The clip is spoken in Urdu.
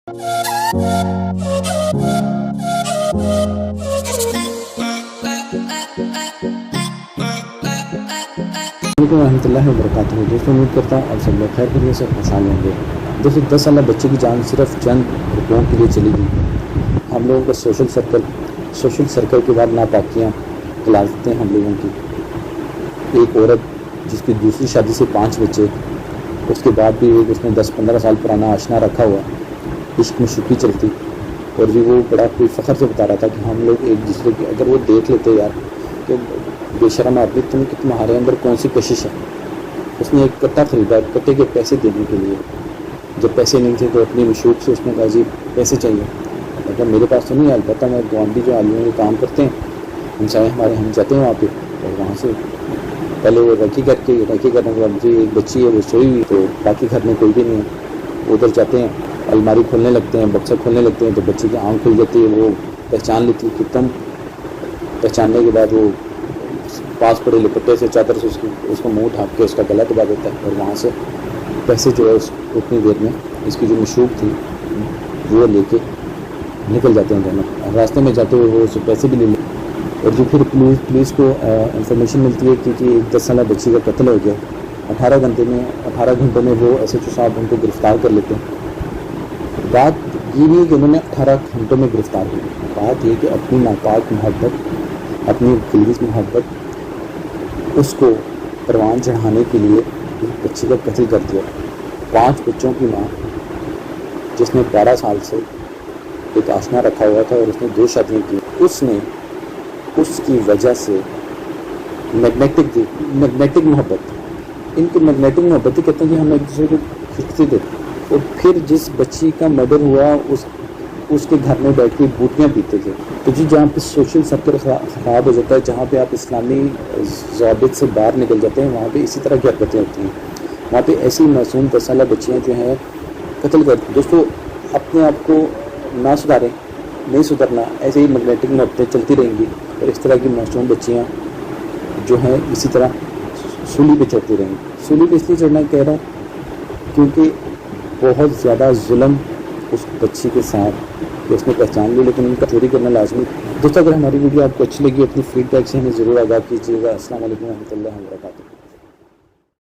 و رحمۃ اللہ وبرکاتہ۔ دوستوں امید کرتا ہوں آپ سب لوگ خیر خیریت سے خوشحال ہوں گے۔ دوستوں 10 سالہ بچے کی جان صرف چند روپیوں کے لیے چلی گئی۔ ہم لوگوں کا سوشل سرکل کے بعد ناپاکیاں کھلاتے ہیں ہم لوگوں کی۔ ایک عورت جس کی دوسری شادی سے 5 بچے، اس کے بعد بھی اس نے 10-15 سال پرانا آشنا رکھا ہوا، عشق میں شکی چلتی، اور جی وہ بڑا کوئی فخر سے بتا رہا تھا کہ ہم لوگ ایک دوسرے کی، اگر وہ دیکھ لیتے یار کہ بے شرم آدمی تمہارے اندر کون سی کشش ہے۔ اس نے ایک کٹا خریدا، کٹے کے پیسے دینے کے لیے۔ جب پیسے نہیں تھے تو اپنی مشوق سے اس نے کہا جی پیسے چاہیے، اگر میرے پاس تو نہیں، البتہ میں گوانڈی جو عالمیوں کے کام کرتے ہیں ہمسائے ہمارے، ہم جاتے ہیں وہاں پہ، اور وہاں سے پہلے وہ رکھی کرنے کے بعد مجھے ایک بچی ہے وہ سوئی ہوئی، تو باقی گھر میں کوئی بھی نہیں ہے، ادھر جاتے ہیں الماری کھولنے لگتے ہیں، بکسا کھولنے لگتے ہیں، تو بچے کی آنکھ کھل جاتی ہے، وہ پہچان لیتی ہے کہ تم، پہچاننے کے بعد وہ پاس پڑے لپٹے سے چادر سے اس کو منہ ڈھانپ کے اس کا گلا دبا دیتا ہے، اور وہاں سے پیسے جو ہے اتنی دیر میں اس کی جو مشوق تھی وہ لے کے نکل جاتے ہیں دونوں۔ راستے میں جاتے ہوئے وہ اس سے پیسے بھی لے لیں، اور جو پھر پولیس کو انفارمیشن ملتی ہے کہ ایک 10 سالہ بچی کا قتل ہو گیا۔ 18 گھنٹوں میں وہ ایس ایچ او صاحب ان کو گرفتار کر لیتے ہیں۔ بات یہ نہیں کہ انہوں نے 18 گھنٹوں میں گرفتار کی، بات یہ کہ اپنی ناپاک محبت، اپنی خلیص محبت، اس کو پروان چڑھانے کے لیے ایک بچی کا قتل کر دیا۔ 5 بچوں کی ماں جس نے 12 سال سے ایک آشنا رکھا ہوا تھا اور اس نے 2 شادیاں کی، اس نے اس کی وجہ سے میگنیٹک محبت، ان کی میگنیٹک محبت ہی کہتے ہیں کہ ہم ایک دوسرے کو کھینچتے تھے، اور پھر جس بچی کا مرڈر ہوا اس کے گھر میں بیٹھ کے بوٹیاں پیتے تھے۔ تو جی جہاں پہ سوشل سرکل خراب ہو جاتا ہے، جہاں پہ آپ اسلامی ضوابط سے باہر نکل جاتے ہیں، وہاں پہ اسی طرح کی حرکتیں ہوتی ہیں، وہاں پہ ایسی معصوم 10 سالہ بچیاں جو ہیں قتل کرتی۔ دوستوں اپنے آپ کو نہ سدھاریں، نہیں سدھرنا، ایسے ہی میگنیٹک محبتیں چلتی رہیں گی، اور اس طرح کی معصوم بچیاں جو ہیں اسی طرح سولی پہ چڑھتی رہیں گی۔ سولی پہ اس لیے چڑھنا کہہ رہا ہوں کیونکہ بہت زیادہ ظلم اس بچی کے ساتھ کہ اس نے پہچان لی، لیکن ان کا چوری کرنا لازمی۔ دوستوں اگر ہماری ویڈیو آپ کو اچھی لگی، اپنی فیڈ بیک سے ہمیں ضرور آگاہ کیجیے گا۔ السلام علیکم و رحمۃ اللہ وبرکاتہ۔